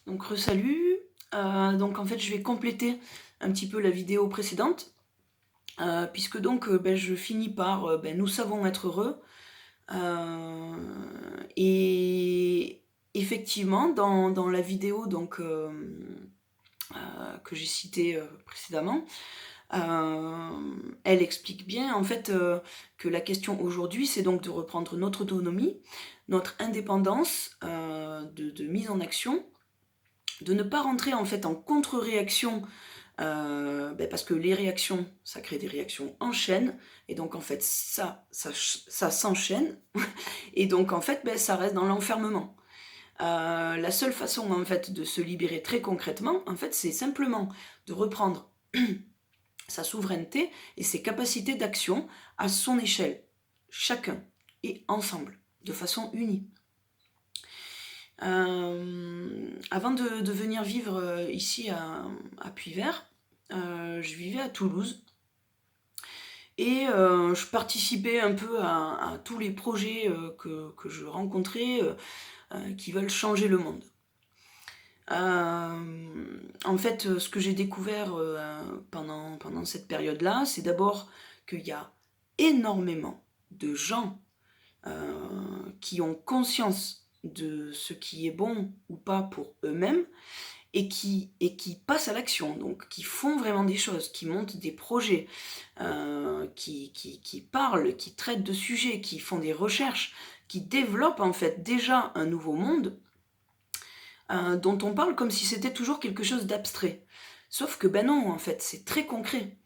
Donc resalut, donc en fait je vais compléter un petit peu la vidéo précédente, puisque donc je finis par, «Nous savons être heureux», et effectivement dans la vidéo donc que j'ai citée, précédemment, elle explique bien en fait, que la question aujourd'hui c'est donc de reprendre notre autonomie, notre indépendance, de mise en action, de ne pas rentrer en fait en contre-réaction, parce que les réactions, ça crée des réactions en chaîne, et donc en fait ça s'enchaîne, et donc en fait ça reste dans l'enfermement. La seule façon en fait de se libérer très concrètement, en fait, c'est simplement de reprendre sa souveraineté et ses capacités d'action à son échelle, chacun et ensemble, de façon unie. Avant de venir vivre ici à Puy-Vert, je vivais à Toulouse, et je participais un peu à tous les projets que je rencontrais, qui veulent changer le monde. En fait, ce que j'ai découvert pendant cette période-là, c'est d'abord qu'il y a énormément de gens qui ont conscience de ce qui est bon ou pas pour eux-mêmes, et qui passent à l'action, donc qui font vraiment des choses, qui montent des projets, qui parlent, qui traitent de sujets, qui font des recherches, qui développent en fait déjà un nouveau monde, dont on parle comme si c'était toujours quelque chose d'abstrait. Sauf que ben non, en fait, c'est très concret.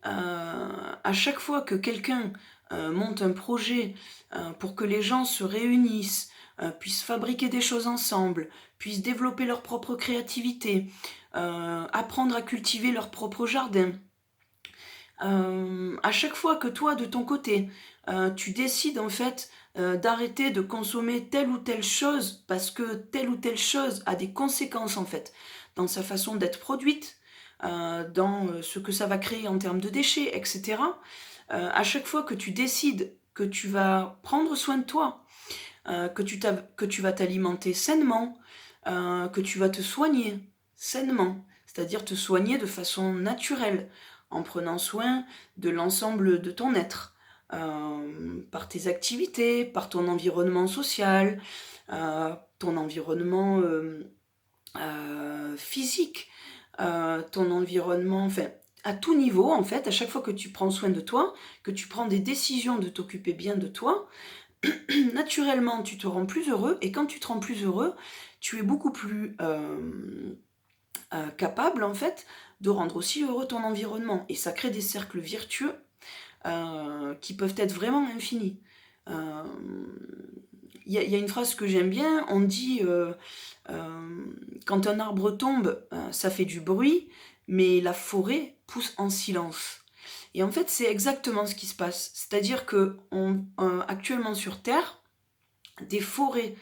À chaque fois que quelqu'un monte un projet pour que les gens se réunissent, puissent fabriquer des choses ensemble, puissent développer leur propre créativité, apprendre à cultiver leur propre jardin, à chaque fois que toi, de ton côté, tu décides en fait d'arrêter de consommer telle ou telle chose parce que telle ou telle chose a des conséquences en fait dans sa façon d'être produite, dans ce que ça va créer en termes de déchets, etc. À chaque fois que tu décides que tu vas prendre soin de toi, que tu vas t'alimenter sainement, que tu vas te soigner sainement, c'est-à-dire te soigner de façon naturelle, en prenant soin de l'ensemble de ton être, par tes activités, par ton environnement social, ton environnement physique, ton environnement, enfin, à tout niveau, en fait, à chaque fois que tu prends soin de toi, que tu prends des décisions de t'occuper bien de toi, naturellement, tu te rends plus heureux, et quand tu te rends plus heureux, tu es beaucoup plus capable, en fait, de rendre aussi heureux ton environnement. Et ça crée des cercles vertueux qui peuvent être vraiment infinis. Euh, y a une phrase que j'aime bien, on dit quand un arbre tombe, ça fait du bruit, mais la forêt pousse en silence. Et en fait, c'est exactement ce qui se passe. C'est-à-dire que actuellement sur Terre, des forêts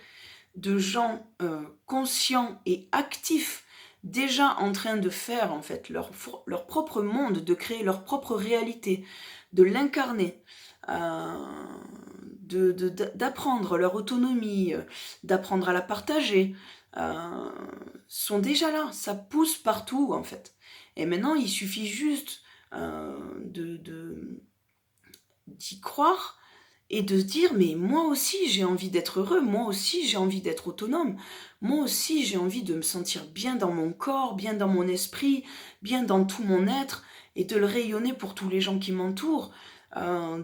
de gens conscients et actifs, déjà en train de faire en fait leur propre monde, de créer leur propre réalité, de l'incarner, d'apprendre leur autonomie, d'apprendre à la partager, euh, sont déjà là, ça pousse partout en fait. Et maintenant, il suffit juste d'y croire et de se dire mais moi aussi j'ai envie d'être heureux, moi aussi j'ai envie d'être autonome, moi aussi j'ai envie de me sentir bien dans mon corps, bien dans mon esprit, bien dans tout mon être, et de le rayonner pour tous les gens qui m'entourent,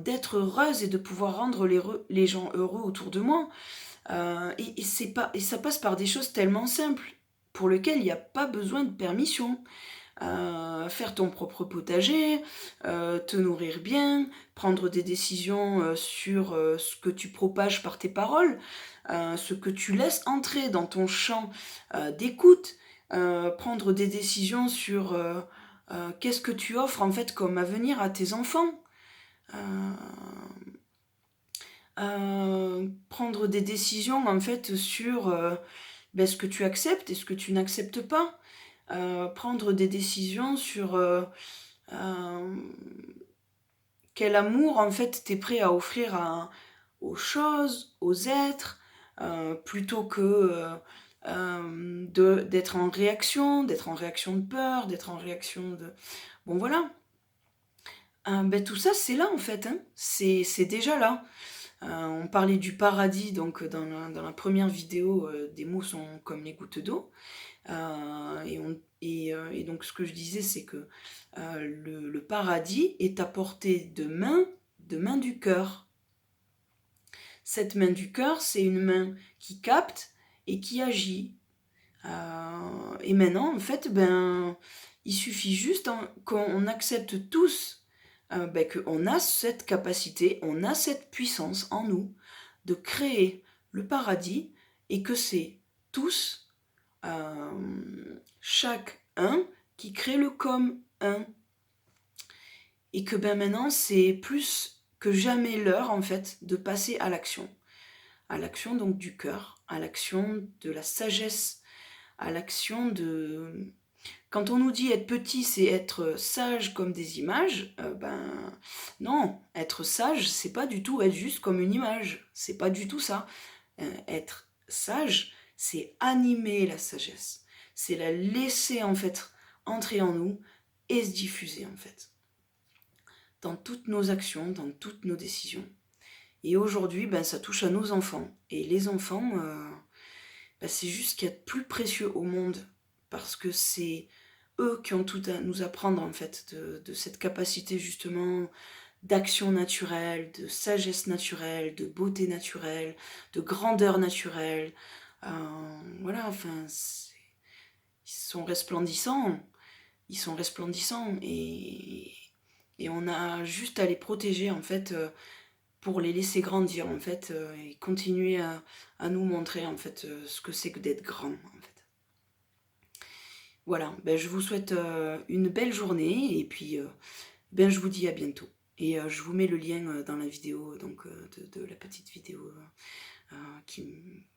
d'être heureuse et de pouvoir rendre les gens heureux autour de moi. Et ça passe par des choses tellement simples pour lesquelles il n'y a pas besoin de permission. Faire ton propre potager, te nourrir bien, prendre des décisions sur ce que tu propages par tes paroles, ce que tu laisses entrer dans ton champ d'écoute, prendre des décisions sur qu'est-ce que tu offres en fait comme avenir à tes enfants, euh, prendre des décisions en fait sur ce que tu acceptes et ce que tu n'acceptes pas, prendre des décisions sur euh, quel amour en fait t'es prêt à offrir aux choses, aux êtres, plutôt que d'être en réaction de peur, d'être en réaction de... Bon voilà, ben, tout ça c'est là en fait, hein. C'est déjà là. On parlait du paradis donc dans la première vidéo, des mots sont comme les gouttes d'eau. Et donc ce que je disais c'est que le paradis est à portée de main du cœur. Cette main du cœur, c'est une main qui capte et qui agit. Et maintenant, en fait, ben, il suffit juste qu'on accepte tous ben, qu'on a cette capacité, on a cette puissance en nous de créer le paradis et que c'est tous, chacun qui crée le comme un. Et que ben maintenant, c'est plus que jamais l'heure, en fait, de passer à l'action. À l'action donc du cœur, à l'action de la sagesse, à l'action de... Quand on nous dit être petit, c'est être sage comme des images, ben non, être sage, c'est pas du tout être juste comme une image, c'est pas du tout ça. Être sage, c'est animer la sagesse, c'est la laisser en fait entrer en nous et se diffuser en fait, dans toutes nos actions, dans toutes nos décisions. Et aujourd'hui, ben, ça touche à nos enfants. Et les enfants, ben, c'est juste ce qu'il y a de plus précieux au monde, parce que c'est eux qui ont tout à nous apprendre en fait de cette capacité justement d'action naturelle, de sagesse naturelle, de beauté naturelle, de grandeur naturelle. Voilà, enfin, ils sont resplendissants, et on a juste à les protéger en fait pour les laisser grandir en fait et continuer à nous montrer en fait ce que c'est que d'être grand en fait. Voilà, ben, je vous souhaite une belle journée et puis ben, je vous dis à bientôt. Et je vous mets le lien dans la vidéo donc de la petite vidéo qui